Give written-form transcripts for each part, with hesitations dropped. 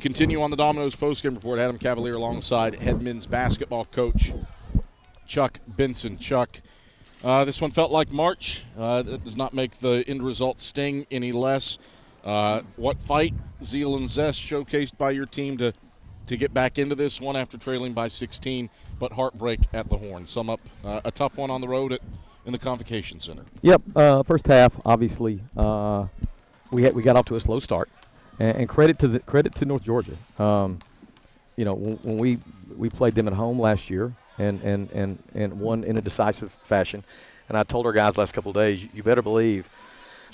Continue on the Domino's postgame report. Adam Cavalier alongside head men's basketball coach Chuck Benson. Chuck, this one felt like March. That does not make the end result sting any less. What fight, zeal, and zest showcased by your team to get back into this one after trailing by 16, but heartbreak at the horn. Sum up a tough one on the road in the Convocation Center. Yep. First half, obviously, we got off to a slow start. And credit to North Georgia. When we played them at home last year and won in a decisive fashion, and I told our guys last couple of days, you better believe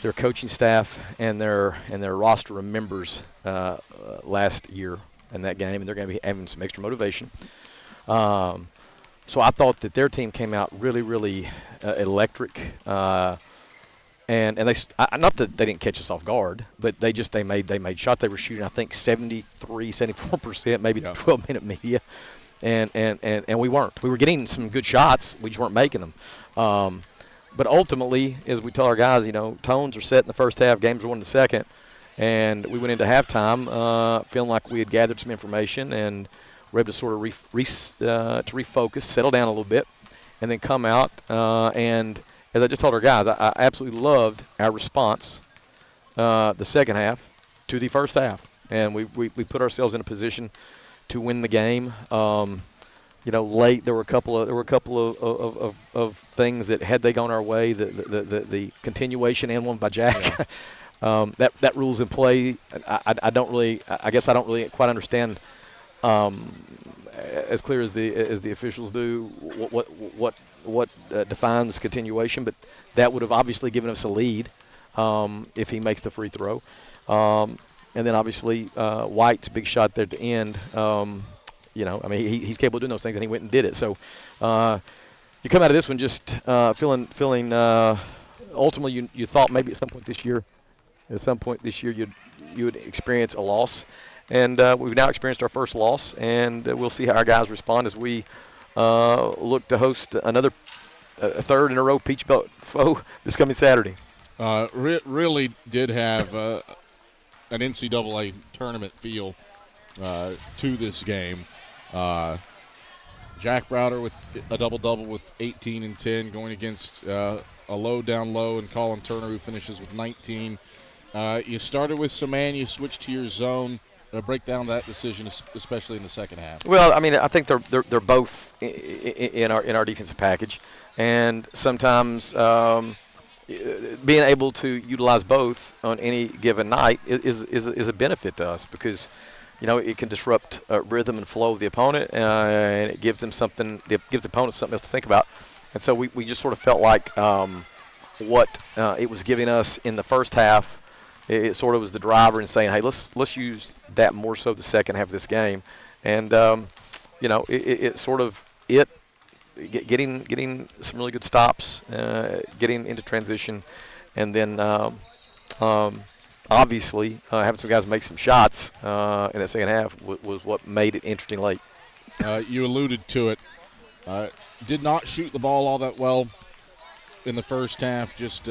their coaching staff and their roster remembers last year in that game, and they're going to be having some extra motivation. So I thought that their team came out really, really electric. And they not that they didn't catch us off guard, but they made shots. They were shooting, I think, 74%, maybe the 12-minute media, and we weren't. We were getting some good shots, we just weren't making them. But ultimately, as we tell our guys, tones are set in the first half, games are won in the second, and we went into halftime feeling like we had gathered some information and were able to sort of refocus, settle down a little bit, and then come out and. As I just told our guys, I absolutely loved our response the second half to the first half, and we put ourselves in a position to win the game. Late there were a couple of things that had they gone our way, the continuation and one by Jack, that rules in play. I guess I don't really quite understand. As clear as the officials do, what defines continuation, but that would have obviously given us a lead if he makes the free throw, and then obviously White's big shot there at the end. He's capable of doing those things, and he went and did it. So you come out of this one just feeling. Ultimately, you thought maybe at some point this year, you would experience a loss. And we've now experienced our first loss, and we'll see how our guys respond as we look to host another third in a row Peach Belt foe this coming Saturday. Really did have an NCAA tournament feel to this game. Jack Browder with a double-double with 18 and 10 going against a low down low, and Colin Turner, who finishes with 19. You started with some man, you switched to your zone. Break down that decision, especially in the second half. Well, I think they're both in our defensive package, and sometimes being able to utilize both on any given night is a benefit to us because it can disrupt rhythm and flow of the opponent, and it gives them something. It gives the opponent something else to think about, and so we just sort of felt like what it was giving us in the first half. It sort of was the driver in saying, hey, let's use that more so the second half of this game. And, it sort of getting some really good stops, getting into transition, and then obviously having some guys make some shots in that second half was what made it interesting late. You alluded to it. Did not shoot the ball all that well in the first half, just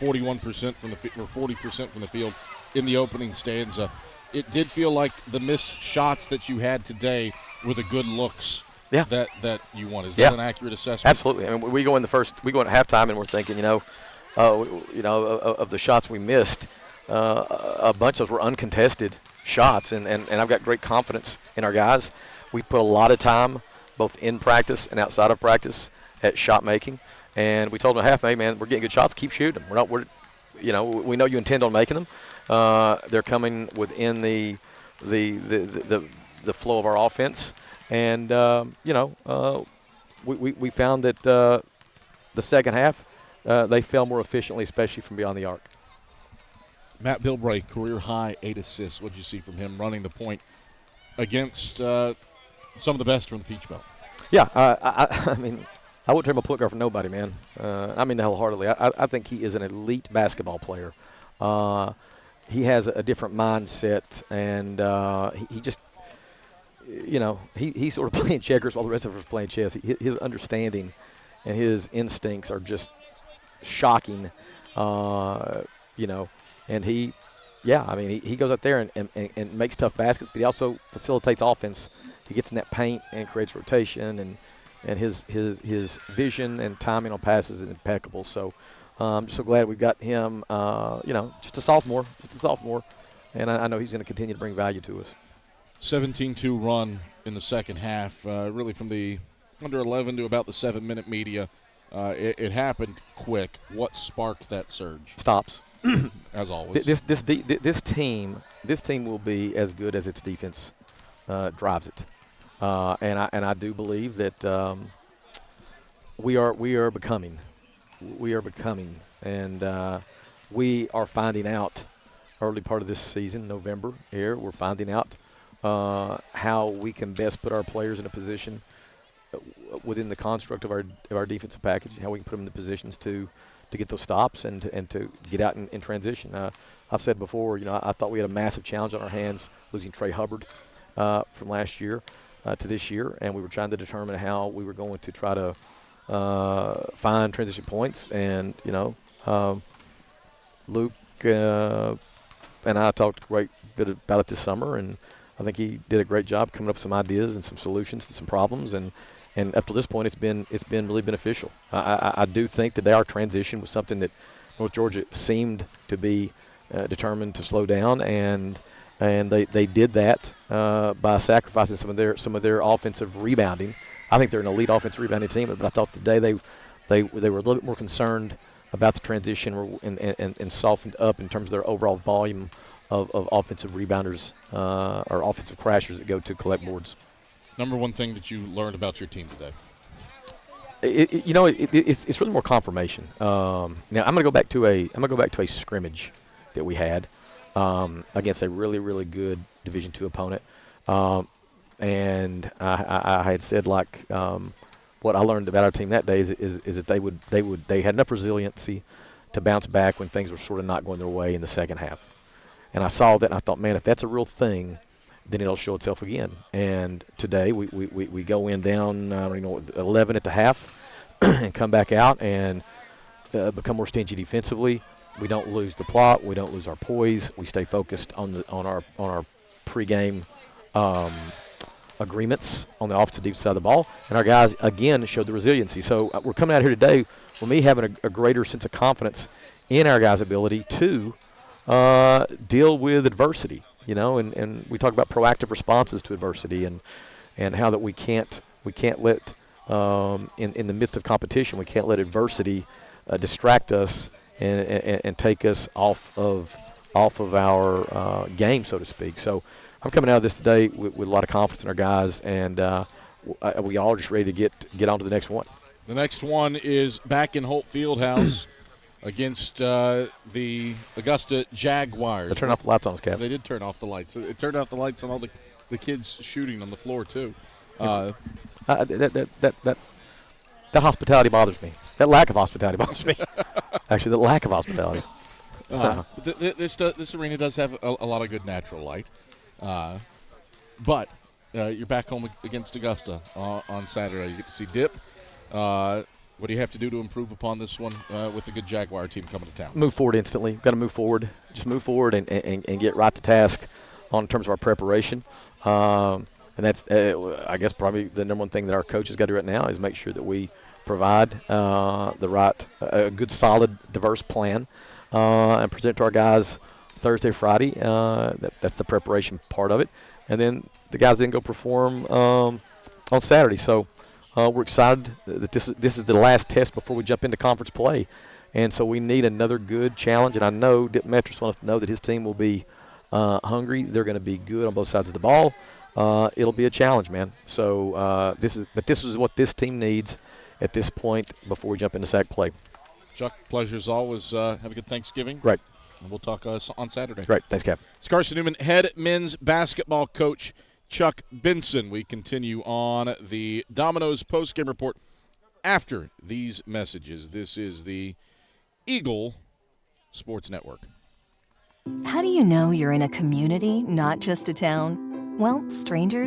41% from the 40% from the field in the opening stanza. It did feel like the missed shots that you had today were the good looks that you won. Is that an accurate assessment? Absolutely. I mean, we go in at halftime and we're thinking, of the shots we missed, a bunch of those were uncontested shots, and I've got great confidence in our guys. We put a lot of time, both in practice and outside of practice, at shot making. And we told them at half, hey, man, we're getting good shots. Keep shooting them. We know you intend on making them. They're coming within the flow of our offense. And, we found that the second half, they fell more efficiently, especially from beyond the arc. Matt Bilbray, career high 8 assists. What did you see from him running the point against some of the best from the Peach Belt? Yeah, I wouldn't trade my point guard for nobody, man. I mean that wholeheartedly. I think he is an elite basketball player. He has a different mindset, and he just, he's sort of playing checkers while the rest of us are playing chess. His understanding and his instincts are just shocking, and he Yeah, I mean, he goes out there and makes tough baskets, but he also facilitates offense. He gets in that paint and creates rotation, and his vision and timing on passes is impeccable. So I'm just so glad we've got him, just a sophomore, and I know he's going to continue to bring value to us. 17-2 run in the second half, really from the under 11 to about the 7-minute media. It happened quick. What sparked that surge? Stops. As always. This team will be as good as its defense drives it, and I do believe that we are becoming, and we are finding out early part of this season, November here. We're finding out how we can best put our players in a position within the construct of our defensive package, how we can put them in the positions to get those stops and to get out in transition. I've said before, I thought we had a massive challenge on our hands losing Trey Hubbard from last year to this year, and we were trying to determine how we were going to try to find transition points. And Luke and I talked a great bit about it this summer, and I think he did a great job coming up with some ideas and some solutions to some problems. And up to this point, it's been really beneficial. I do think today our transition was something that North Georgia seemed to be determined to slow down, and they did that by sacrificing some of their offensive rebounding. I think they're an elite offensive rebounding team, but I thought today they were a little bit more concerned about the transition and softened up in terms of their overall volume of offensive rebounders or offensive crashers that go to collect boards. Number one thing that you learned about your team today? It's really more confirmation. Now I'm going to go back to a scrimmage that we had against a really, really good Division II opponent, and I had said what I learned about our team that day is that they had enough resiliency to bounce back when things were sort of not going their way in the second half, and I saw that and I thought, man, if that's a real thing, then it'll show itself again. And today we go in down 11 at the half and come back out and become more stingy defensively. We don't lose the plot. We don't lose our poise. We stay focused on our pregame agreements on the offensive defensive side of the ball. And our guys, again, showed the resiliency. So we're coming out here today with me having a greater sense of confidence in our guys' ability to deal with adversity. And we talk about proactive responses to adversity and how that we can't let in the midst of competition, we can't let adversity distract us and take us off of our game, so to speak. So I'm coming out of this today with a lot of confidence in our guys, and we all are just ready to get on to the next one. The next one is back in Holt Fieldhouse against the Augusta Jaguars. They turned off the lights on us, Cap. They did turn off the lights. It turned off the lights on all the kids shooting on the floor, too. That hospitality bothers me. That lack of hospitality bothers me. Actually, the lack of hospitality. This arena does have a lot of good natural light. But you're back home against Augusta on Saturday. You get to see Dip. What do you have to do to improve upon this one with a good Jaguar team coming to town? Move forward instantly. Got to move forward. Just move forward and get right to task in terms of our preparation. And that's, I guess, probably the number one thing that our coaches got to do right now is make sure that we provide a good, solid, diverse plan and present to our guys Thursday, Friday. That's the preparation part of it. And then the guys then go perform on Saturday. So we're excited that this is the last test before we jump into conference play. And so we need another good challenge. And I know Dip Metris wants to know that his team will be hungry. They're going to be good on both sides of the ball. It'll be a challenge, man. So this is what this team needs at this point before we jump into SAC play. Chuck, pleasure as always. Have a good Thanksgiving. Great. And we'll talk on Saturday. Great. Thanks, Cap. It's Carson-Newman head men's basketball coach Chuck Benson. We continue on the Domino's postgame report after these messages. This is the Eagle Sports Network. How do you know you're in a community, not just a town? Well, strangers